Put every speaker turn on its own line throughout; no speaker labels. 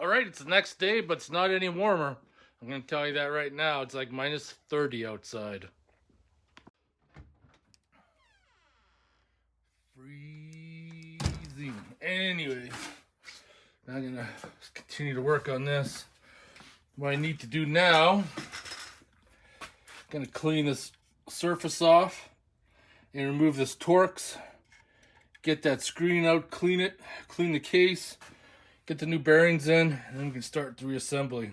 All right, it's the next day, but it's not any warmer. I'm going to tell you that right now. It's like minus 30 outside. Freezing. Anyway, I'm going to continue to work on this. What I need to do now, I'm going to clean this surface off and remove this Torx. Get that screen out, clean it, clean the case, get the new bearings in, and then we can start the reassembly.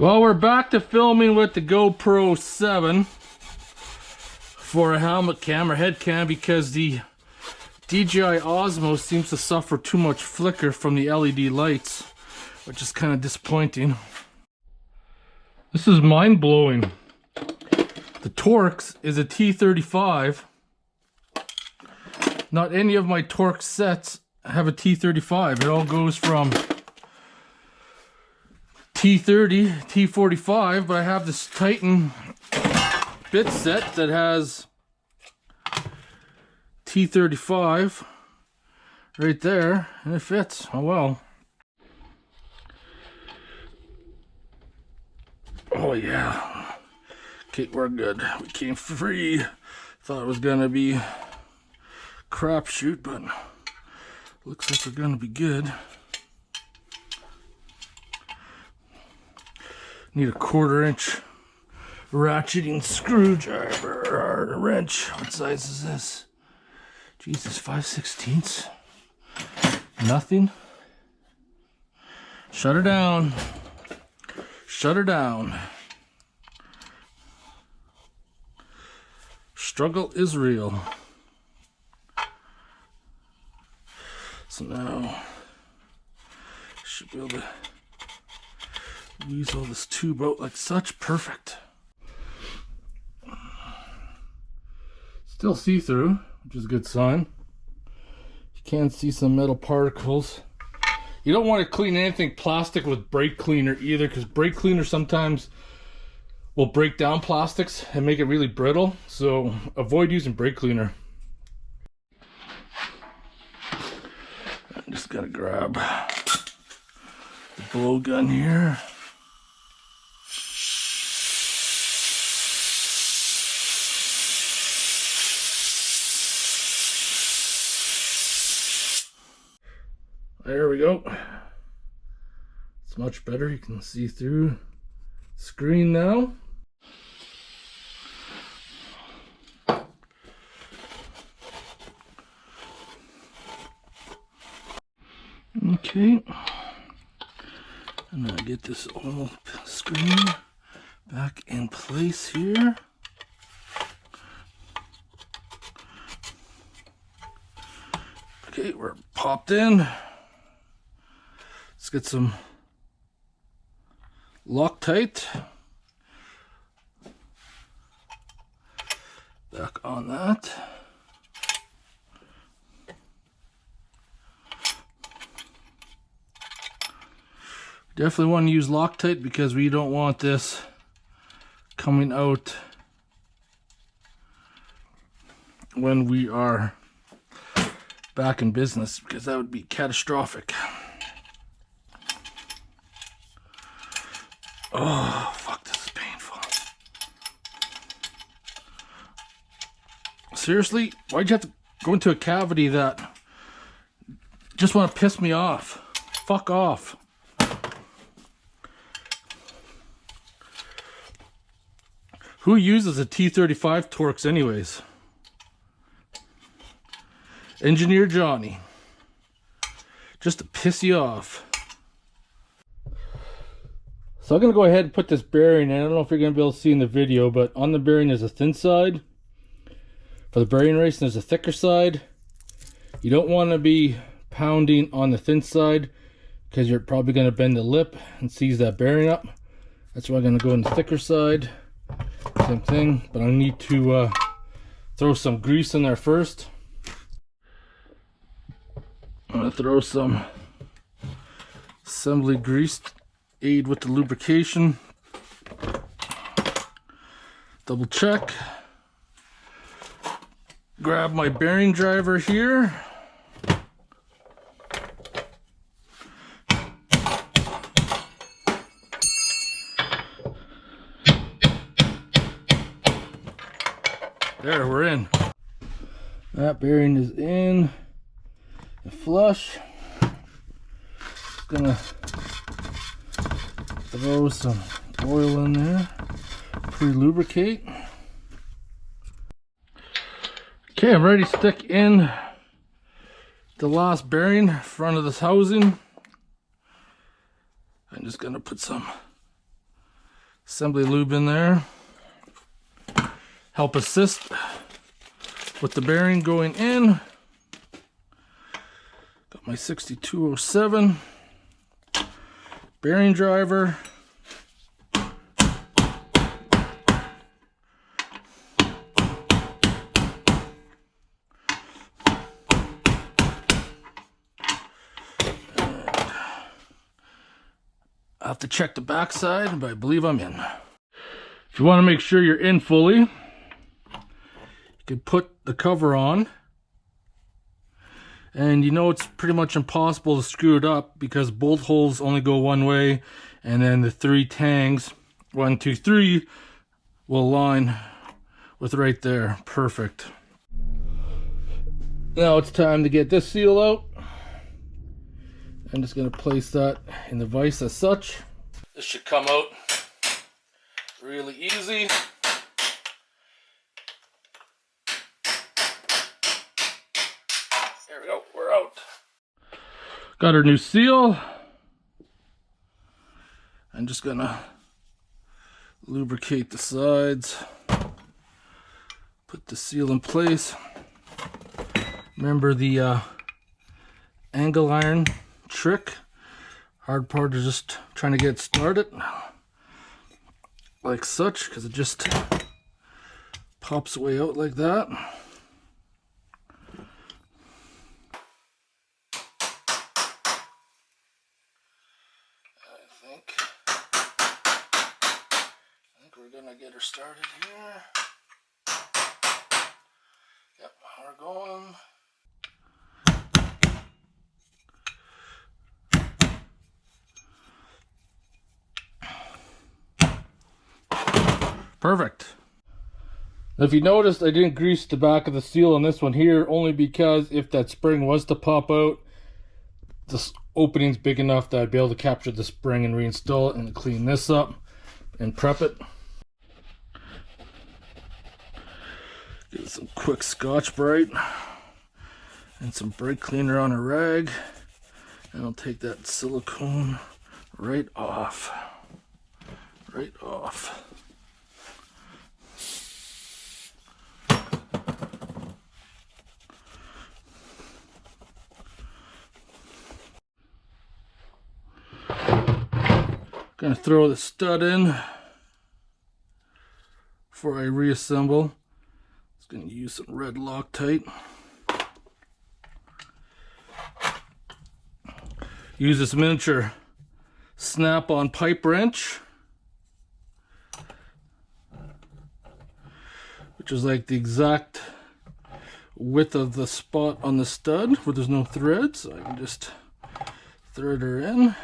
Well, we're back to filming with the GoPro 7 for a helmet cam or head cam because the DJI Osmo seems to suffer too much flicker from the LED lights, which is kind of disappointing. This is mind-blowing. The Torx is a T35. Not any of my Torx sets have a T35. It all goes from T30, T45, but I have this Titan bit set that has T35 right there, and it fits. Oh well. Oh yeah. Okay, we're good. We came free. Thought it was gonna be crapshoot, but looks like we're gonna be good. Need a 1/4 inch ratcheting screwdriver or a wrench. What size is this? Jesus, 5/16. Nothing. Shut her down. Shut her down. Struggle is real. So now, should be able to weasel this tube out like such. Perfect. Still see-through, which is a good sign. You can see some metal particles. You don't want to clean anything plastic with brake cleaner either, because brake cleaner sometimes will break down plastics and make it really brittle. So avoid using brake cleaner. Just gotta grab the blowgun here. There we go. It's much better. You can see through the screen now. Okay, I'm gonna get this oil screen back in place here. Okay, we're popped in. Let's get some Loctite back on that. Definitely want to use Loctite because we don't want this coming out when we are back in business, because that would be catastrophic. Oh, fuck, this is painful. Seriously? Why'd you have to go into a cavity that just want to piss me off? Fuck off. Who uses a T35 Torx anyways? Engineer Johnny. Just to piss you off. So I'm going to go ahead and put this bearing in. I don't know if you're going to be able to see in the video, but on the bearing there's a thin side. For the bearing race there's a thicker side. You don't want to be pounding on the thin side because you're probably going to bend the lip and seize that bearing up. That's why I'm going to go on the thicker side. Same thing, but I need to throw some grease in there first. I'm going to throw some assembly grease to aid with the lubrication. Double check. Grab my bearing driver here. There, we're in. That bearing is in and flush. Just gonna throw some oil in there, pre-lubricate. Okay, I'm ready to stick in the last bearing in front of this housing. I'm just gonna put some assembly lube in there. Help assist with the bearing going in. Got my 6207 bearing driver. I have to check the back side, but I believe I'm in. If you want to make sure you're in fully, you can put the cover on. And you know it's pretty much impossible to screw it up because bolt holes only go one way, and then the 3 tangs, 1, 2, 3, will align with right there. Perfect. Now it's time to get this seal out. I'm just going to place that in the vise as such. This should come out really easy. There we go, we're out. Got our new seal. I'm just going to lubricate the sides. Put the seal in place. Remember the angle iron trick. Hard part is just trying to get started like such, because it just pops way out like that. I think we're gonna get her started here. Yep, we're going. Perfect. If you noticed, I didn't grease the back of the seal on this one here, only because if that spring was to pop out, this opening's big enough that I'd be able to capture the spring and reinstall it and clean this up and prep it. Get some quick Scotch-Brite and some brake cleaner on a rag, and I'll take that silicone right off. Right off. Gonna throw the stud in before I reassemble. Just gonna use some red Loctite. Use this miniature snap-on pipe wrench, which is like the exact width of the spot on the stud where there's no thread, so I can just thread her in.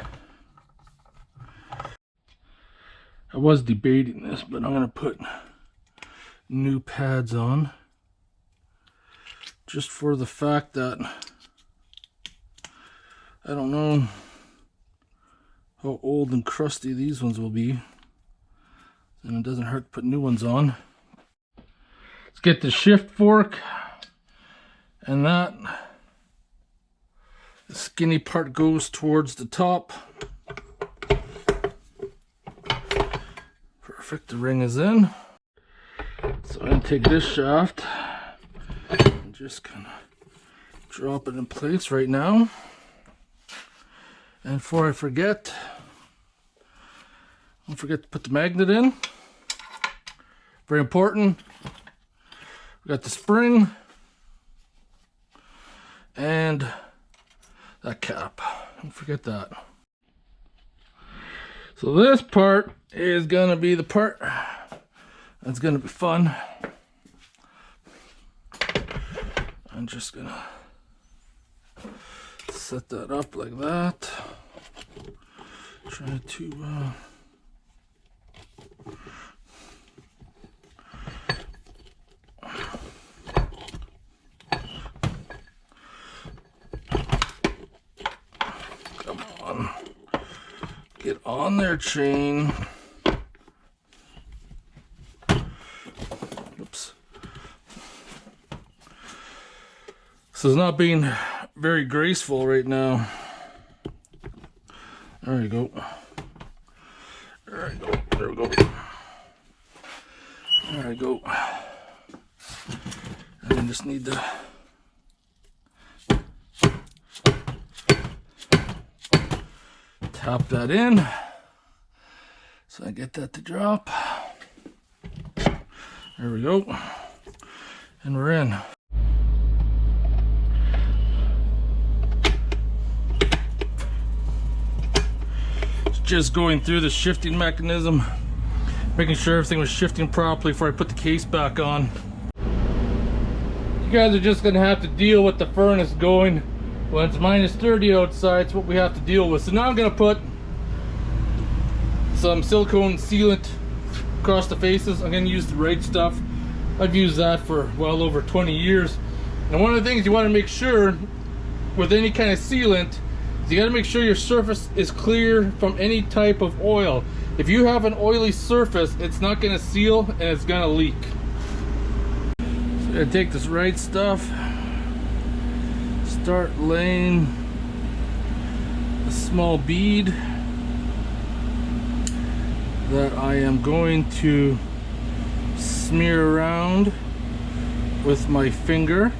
I was debating this, but I'm going to put new pads on just for the fact that I don't know how old and crusty these ones will be, and it doesn't hurt to put new ones on. Let's get the shift fork, and that the skinny part goes towards the top. Perfect, the ring is in. So I'm going to take this shaft and just kind of drop it in place right now. And before I forget, don't forget to put the magnet in. Very important. We got the spring and that cap. Don't forget that. So this part is gonna be the part that's gonna be fun. I'm just gonna set that up like that. Try to on. Get on there, chain. Oops. This is not being very graceful right now. There you go. There we go. There we go. There we go. And then just need to tap that in so I get that to drop. There we go. And we're in. Just going through the shifting mechanism, making sure everything was shifting properly before I put the case back on. You guys are just gonna have to deal with the furnace going when it's minus 30 outside. It's what we have to deal with. So now I'm gonna put some silicone sealant across the faces. I'm gonna use the right stuff. I've used that for well over 20 years. And one of the things you want to make sure with any kind of sealant, you got to make sure your surface is clear from any type of oil. If you have an oily surface, it's not going to seal and it's going to leak. So I'm going to take this right stuff, start laying a small bead that I am going to smear around with my finger.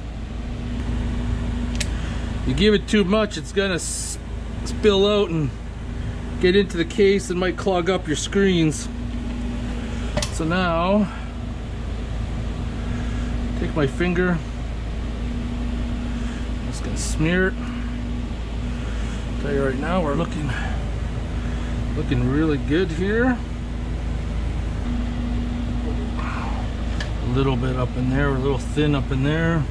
You give it too much, it's gonna spill out and get into the case and might clog up your screens. So now, take my finger, I'm just gonna smear it. I'll tell you right now, we're looking really good here. A little bit up in there, we're a little thin up in there.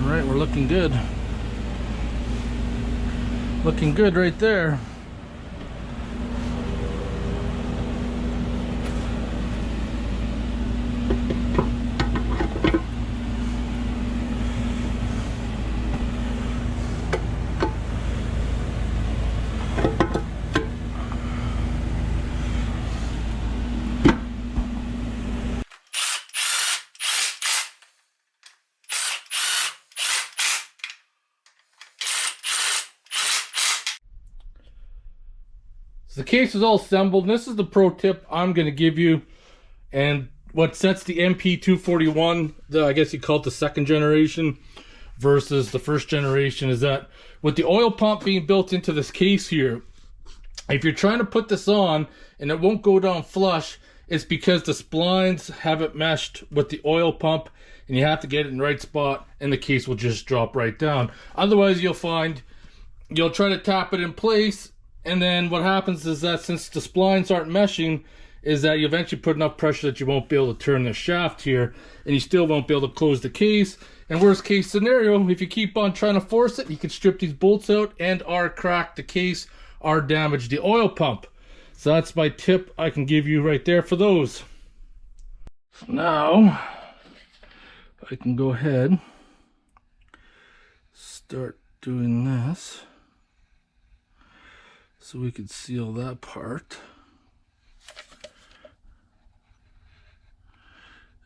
All right, we're looking good. Looking good right there. So the case is all assembled, and this is the pro tip I'm going to give you. And what sets the MP241, I guess you call it the second generation, versus the first generation, is that with the oil pump being built into this case here, if you're trying to put this on and it won't go down flush, it's because the splines haven't meshed with the oil pump, and you have to get it in the right spot, and the case will just drop right down. Otherwise, you'll find you'll try to tap it in place, and then what happens is that since the splines aren't meshing, is that you eventually put enough pressure that you won't be able to turn the shaft here, and you still won't be able to close the case. And worst case scenario, if you keep on trying to force it, you can strip these bolts out and or crack the case or damage the oil pump. So that's my tip I can give you right there for those. So now I can go ahead, start doing this so we can seal that part.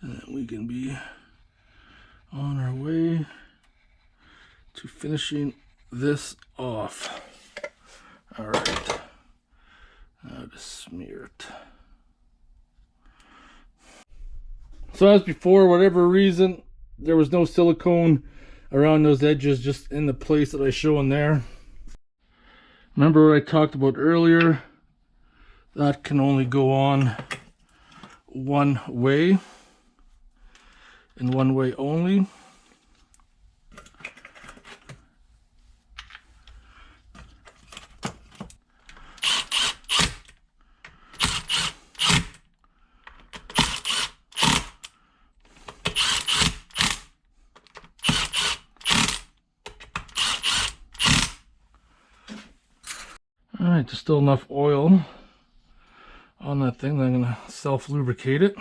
And then we can be on our way to finishing this off. All right, now to smear it. So as before, whatever reason, there was no silicone around those edges, just in the place that I show in there. Remember what I talked about earlier? That can only go on one way, and one way only. Alright, there's still enough oil on that thing that I'm going to self-lubricate it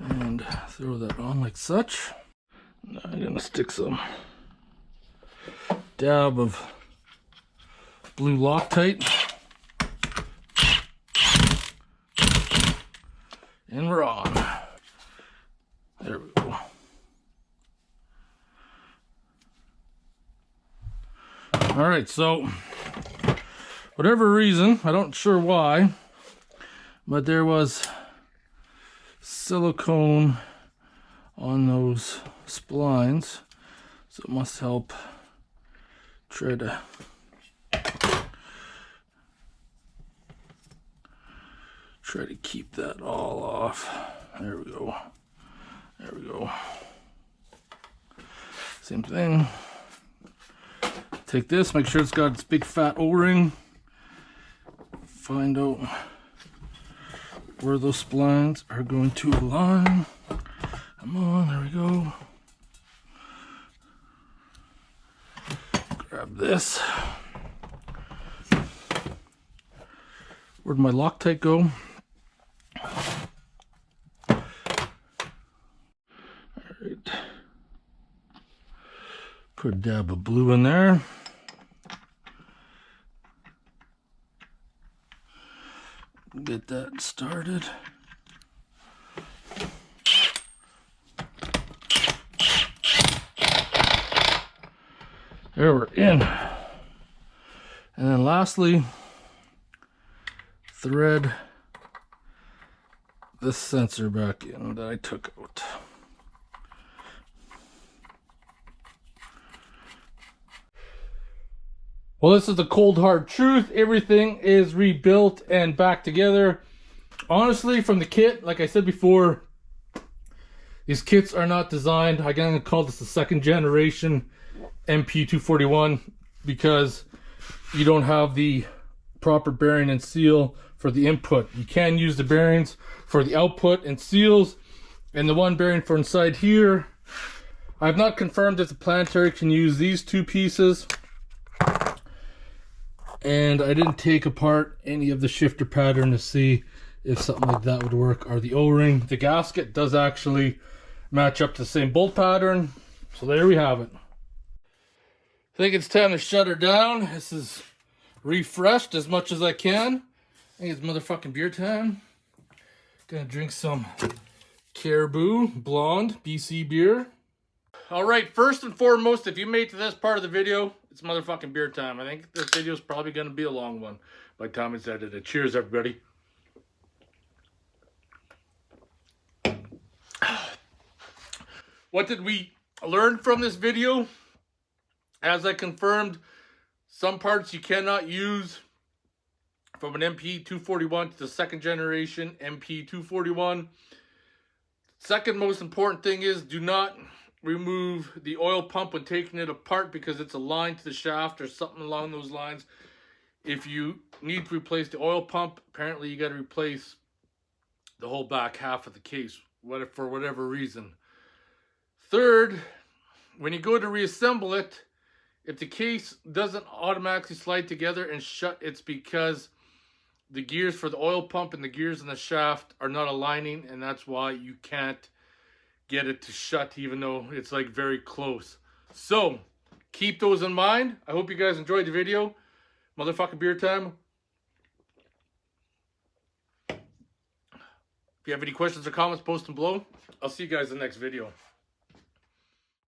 and throw that on like such. Now I'm going to stick some dab of blue Loctite. And we're on. There we go. All right, so whatever reason, I don't sure why, but there was silicone on those splines, so it must help try to keep that all off. There we go. There we go. Same thing. Take this, make sure it's got its big fat O-ring. Find out where those splines are going to align. Come on, there we go. Grab this. Where'd my Loctite go? Alright. Put a dab of blue in there. Get that started. There, we're in. And then lastly, thread this sensor back in that I took out. Well, this is the cold hard truth. Everything is rebuilt and back together. Honestly, from the kit, like I said before, these kits are not designed. I'm going to call this the second generation MP241 because you don't have the proper bearing and seal for the input. You can use the bearings for the output and seals, and the one bearing for inside here. I've not confirmed if the planetary can use these two pieces. And I didn't take apart any of the shifter pattern to see if something like that would work, or the O-ring. The gasket does actually match up to the same bolt pattern. So there we have it. I think it's time to shut her down. This is refreshed as much as I can. I think it's motherfucking beer time. Gonna drink some Caribou Blonde BC beer. All right, first and foremost, if you made it to this part of the video, it's motherfucking beer time. I think this video is probably going to be a long one by the time it's edited. Cheers, everybody. What did we learn from this video? As I confirmed, some parts you cannot use from an MP241 to the second generation MP241. Second most important thing is do not remove the oil pump when taking it apart because it's aligned to the shaft or something along those lines. If you need to replace the oil pump, apparently you got to replace the whole back half of the case, for whatever reason. Third, when you go to reassemble it, if the case doesn't automatically slide together and shut, it's because the gears for the oil pump and the gears in the shaft are not aligning, and that's why you can't get it to shut even though it's like very close. So keep those in mind. I hope you guys enjoyed the video. Motherfucking beer time. If you have any questions or comments, post them below. I'll see you guys in the next video.